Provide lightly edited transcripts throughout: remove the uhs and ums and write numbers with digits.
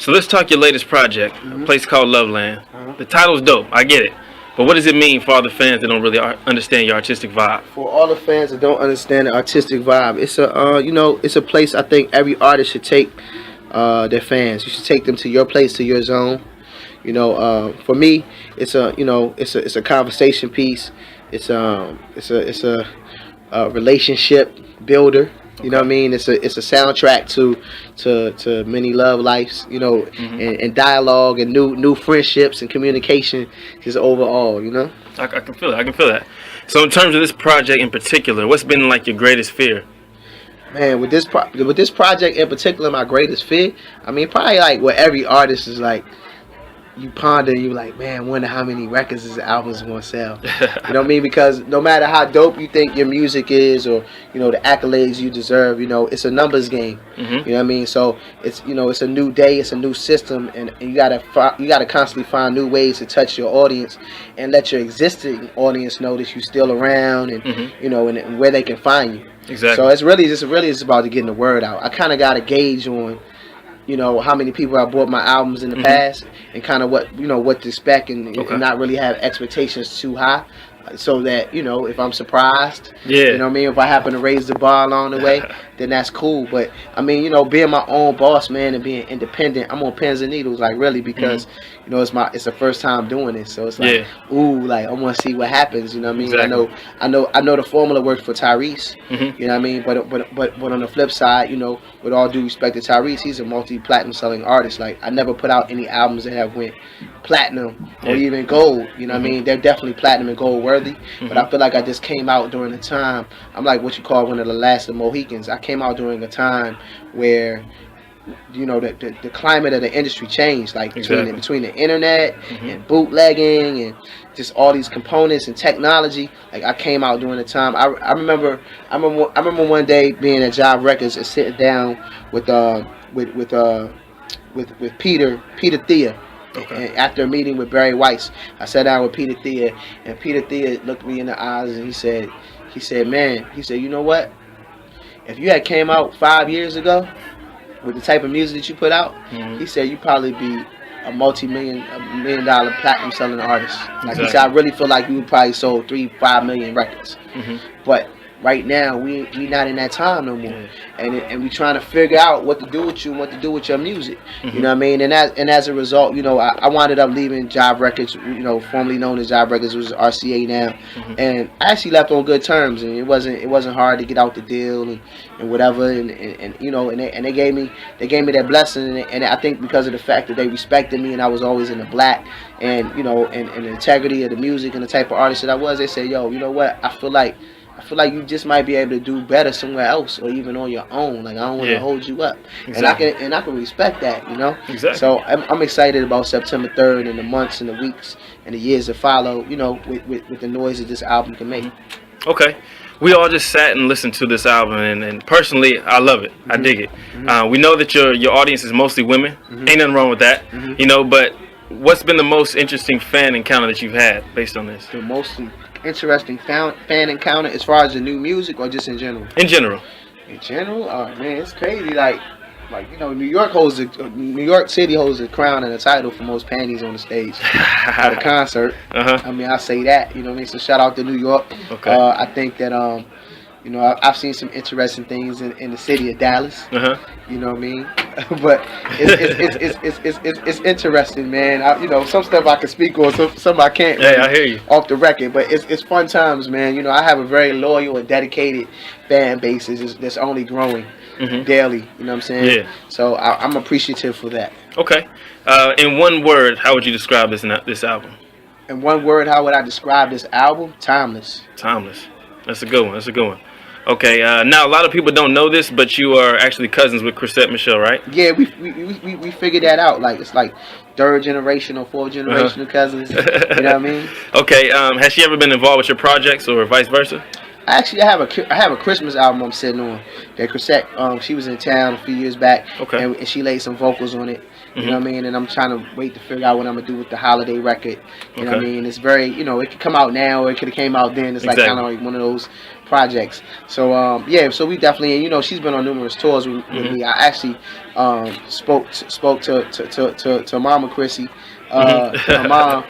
So let's talk your latest project, a place called Loveland. The title's dope, I get it. But what does it mean for all the fans that don't really understand your artistic vibe? For all the fans that don't understand the artistic vibe, it's a it's a place I think every artist should take their fans. You should take them to your place, to your zone. For me, it's a conversation piece. It's a relationship builder. You know what I mean? It's a soundtrack to many love lives. And dialogue and new friendships and communication, just overall. I can feel it. I can feel that. So in terms of this project in particular, what's been like your greatest fear? Man, with this project in particular, my greatest fear, I mean, probably like what every artist is like. You ponder, you like, man, wonder how many records this album's gonna sell. You know what I mean? Because no matter how dope you think your music is, or the accolades you deserve, it's a numbers game. You know what I mean? So it's it's a new day, it's a new system, and you gotta constantly find new ways to touch your audience and let your existing audience know that you're still around, and and where they can find you. Exactly. So it's really just about getting the word out. I kind of got a gauge on how many people have bought my albums in the past, and kind of what to expect, and not really have expectations too high, so that if I'm surprised, what I mean, if I happen to raise the bar along the way, then that's cool. But I mean, being my own boss, man, and being independent, I'm on pins and needles, like, really, because it's the first time doing this, so it's like, ooh, like, I want to see what happens. You know what I mean? Exactly. I know the formula worked for Tyrese. You know what I mean? But on the flip side, with all due respect to Tyrese, he's a multi-platinum selling artist. Like, I never put out any albums that have went platinum or even gold. You know what I mean? They're definitely platinum and gold worthy. But I feel like I just came out during a time, I'm like what you call one of the last of Mohicans. I came out during a time where the climate of the industry changed, like between the internet and bootlegging and just all these components and technology. Like, I came out during the time. I remember one day being at Jive Records and sitting down with Peter Thea. And after a meeting with Barry Weiss, I sat down with Peter Thea, and Peter Thea looked me in the eyes and he said, man, you know what? If you had came out 5 years ago with the type of music that you put out, he said, you'd probably be a $1 million platinum selling artist. Like, he said, I really feel like you would probably sold 3-5 million records. But right now, we not in that time no more, and we trying to figure out what to do with you and what to do with your music. You know what I mean? And as a result, I wound up leaving Jive Records, formerly known as Jive Records, which is RCA now, and I actually left on good terms, and it wasn't hard to get out the deal and whatever, and they gave me that blessing, and I think because of the fact that they respected me and I was always in the black, and and the integrity of the music and the type of artist that I was, they said, yo, you know what? I feel like you just might be able to do better somewhere else, or even on your own. Like, I don't want to hold you up, exactly. and I can respect that, Exactly. So I'm excited about September 3rd and the months and the weeks and the years that follow. With the noise that this album can make. Okay, we all just sat and listened to this album, and personally, I love it. I dig it. We know that your audience is mostly women. Ain't nothing wrong with that. But what's been the most interesting fan encounter that you've had based on this? The most interesting fan encounter as far as the new music, or just in general? In general. In general? Oh man, it's crazy. Like New York City holds the crown and the title for most panties on the stage at a concert. I mean, I say that. You know what I mean? So shout out to New York. Okay. I think that I've seen some interesting things in the city of Dallas. You know what I mean? But it's interesting, man. Some stuff I can speak on, some I can't. Really, I hear you. Off the record, but it's fun times, man. I have a very loyal and dedicated fan base that's only growing daily. You know what I'm saying? Yeah. So I'm appreciative for that. Okay. In one word, how would you describe this album? In one word, how would I describe this album? Timeless. Timeless. That's a good one. Okay, now a lot of people don't know this, but you are actually cousins with Chrisette Michelle, right? Yeah, we figured that out. Like, it's like third generation or fourth generation cousins. You know what I mean? Okay, has she ever been involved with your projects or vice versa? Actually, I have a Christmas album I'm sitting on. That Chrisette, she was in town a few years back, and she laid some vocals on it. You know what I mean? And I'm trying to wait to figure out what I'm gonna do with the holiday record. You know what I mean? It's very, you know, it could come out now or it could have came out then. It's like kind of like one of those projects. So yeah, so we definitely, and you know, she's been on numerous tours with me. I actually spoke to Mama Chrissy, her mom,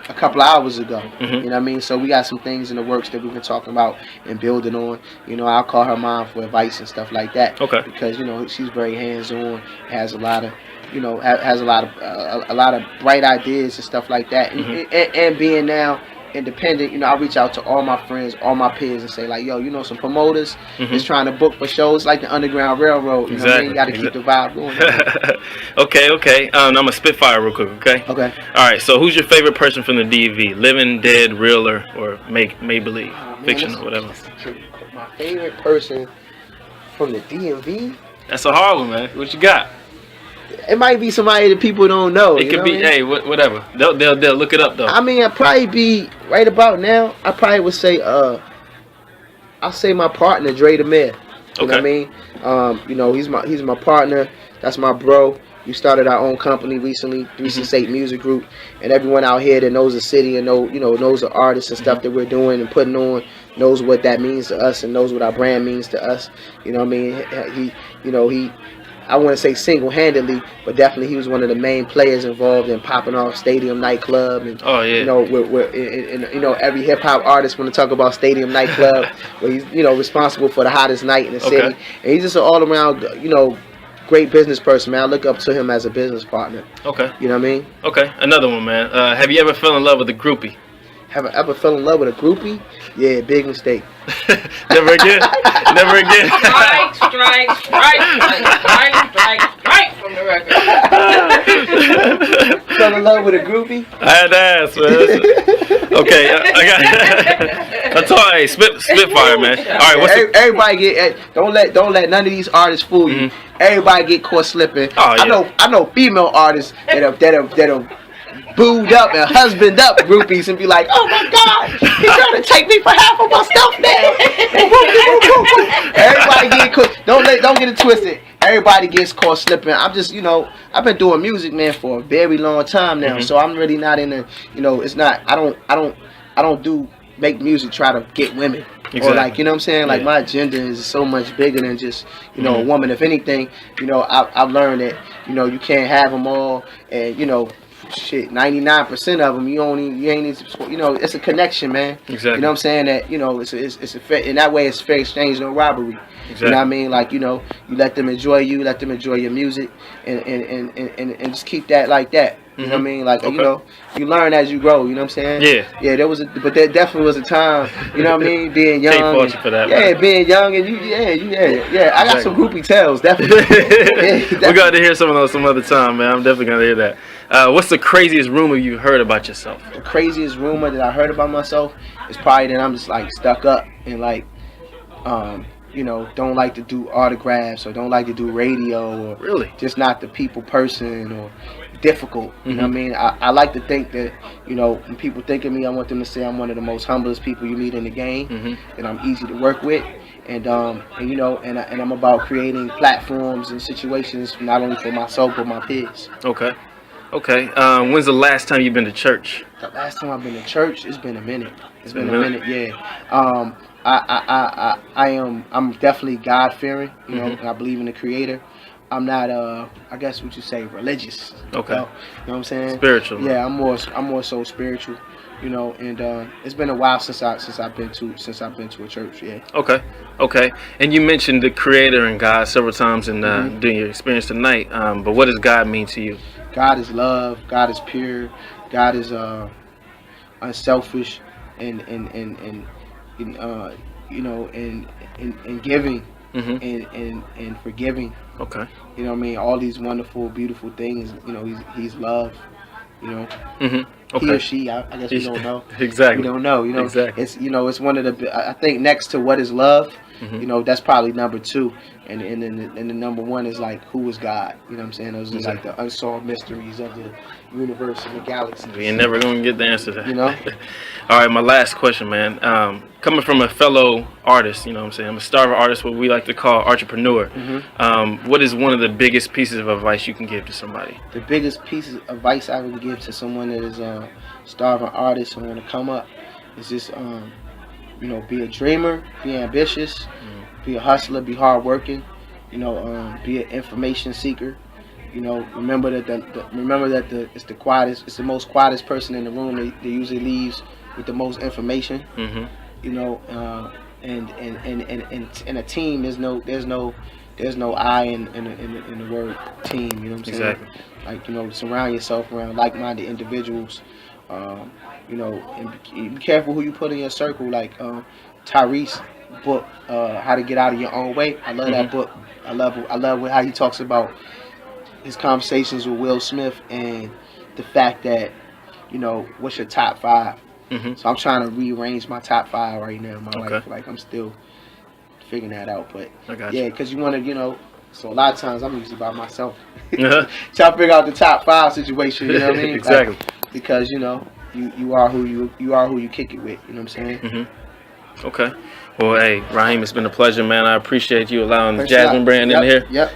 a couple of hours ago. You know what I mean? So we got some things in the works that we've been talking about and building on. You know, I'll call her mom for advice and stuff like that. Because, you know, she's very hands-on, has a lot of, you know, has a lot of bright ideas and stuff like that. And being now independent, you know, I reach out to all my friends, all my peers, and say like, yo, you know, some promoters is trying to book for shows like the Underground Railroad. You know what I mean? You got to keep the vibe going. Okay. I'm gonna spitfire real quick. Okay. All right. So, who's your favorite person from the DMV? Living, dead, real, or make believe, fiction, or whatever? My favorite person from the DMV? That's a hard one, man. What you got? It might be somebody that people don't know. It could be, hey, whatever. They'll look it up though. I mean, I'd probably be right about now. I probably would say, I'll say my partner, Dre the Mayor. You know what I mean? You know, he's my partner. That's my bro. We started our own company recently, 368 Music Group, and everyone out here that knows the city and knows the artists and stuff that we're doing and putting on knows what that means to us and knows what our brand means to us. You know what I mean? He I want to say single-handedly, but definitely he was one of the main players involved in popping off Stadium Nightclub. And, you know, you know, every hip-hop artist want to talk about Stadium Nightclub, where he's, you know, responsible for the hottest night in the city. And he's just an all-around, you know, great business person, man. I look up to him as a business partner. You know what I mean? Another one, man. Have you ever fell in love with a groupie? Have I ever fell in love with a groupie? Yeah, big mistake. Never again? Never again? Strike from the record. Fell in love with a groupie? I had to ask, man. Okay, I got. That's all right. Spitfire, man. All right, everybody get. Don't let none of these artists fool you. Everybody get caught slipping. Oh, yeah. I know female artists that have booed up and husband up groupies and be like, oh my God, he's trying to take me for half of my stuff now. Everybody get caught. Don't get it twisted. Everybody gets caught slipping. I'm just, you know, I've been doing music, man, for a very long time now. So I'm really not in the, you know, it's not. I don't make music try to get women. Or like, you know what I'm saying? Like my agenda is so much bigger than just, you know, a woman. If anything, you know, I've learned that, you know, you can't have them all, and you know. Shit, 99% of them, you know, it's a connection, man. You know what I'm saying? That, you know, it's a fair, in that way, it's fair exchange, no robbery. You know what I mean? Like, you know, you let them enjoy you, let them enjoy your music, and just keep that like that. You know what I mean? Like, you know, you learn as you grow. You know what I'm saying? Yeah. But there definitely was a time. You know what I mean? Being young. Can't fault you for that. Yeah, man. Being young and I got some groupie tales, definitely. We got to hear some of those some other time, man. I'm definitely gonna hear that. What's the craziest rumor you heard about yourself? The craziest rumor that I heard about myself is probably that I'm just like stuck up and like, you know, don't like to do autographs or don't like to do radio or just not the people person or difficult. You know what I mean? I like to think that, you know, when people think of me, I want them to say I'm one of the most humblest people you meet in the game, that I'm easy to work with, and you know, and I'm about creating platforms and situations not only for myself but my peers. Okay. When's the last time you've been to church? The last time I've been to church, it's been a minute. Yeah. I'm definitely God-fearing, you know, and I believe in the Creator. I'm not I guess what you say, religious. You know what I'm saying? Spiritual. Yeah, I'm more so spiritual, you know, and it's been a while since I've been to a church, yeah. Okay. And you mentioned the Creator and God several times in during your experience tonight. But what does God mean to you? God is love, God is pure, God is unselfish and you know, and giving and forgiving. You know what I mean? All these wonderful, beautiful things. You know, he's love. You know, he or she. I guess we don't know. Exactly. We don't know. You know, exactly. It's, you know, it's one of the. I think next to what is love, You know, that's probably number 2, and the number 1 is like, who is God? You know what I'm saying? Those are like the unsolved mysteries of the universe and the galaxy. We ain't never gonna get the answer to that. You know. All right, my last question, man. Coming from a fellow artist, you know what I'm saying? I'm a starving artist, what we like to call entrepreneur. What is one of the biggest pieces of advice you can give to somebody? The biggest piece of advice I would give to someone that is a starving artist and want to come up is just, you know, be a dreamer, be ambitious, be a hustler, be hardworking, you know, be an information seeker. You know, remember that it's the quietest, it's the most quietest person in the room. They usually leaves with the most information. You know, and in a team, there's no I in the word team. You know what I'm saying? Exactly. Like, you know, surround yourself around like-minded individuals. You know, and be careful who you put in your circle. Like Tyrese book, How to Get Out of Your Own Way. I love that book. I love how he talks about his conversations with Will Smith and the fact that, you know, what's your top 5? So I'm trying to rearrange my top 5 right now in my life. Like, I'm still figuring that out. But yeah, because you want to, you know, so a lot of times I'm usually by myself. Trying to figure out the top 5 situation, you know what I mean? Exactly. Like, because, you know, you are who you kick it with, you know what I'm saying? Okay. Well, hey, Raheem, it's been a pleasure, man. I appreciate you allowing Thanks Jasmine brand in here. Yep.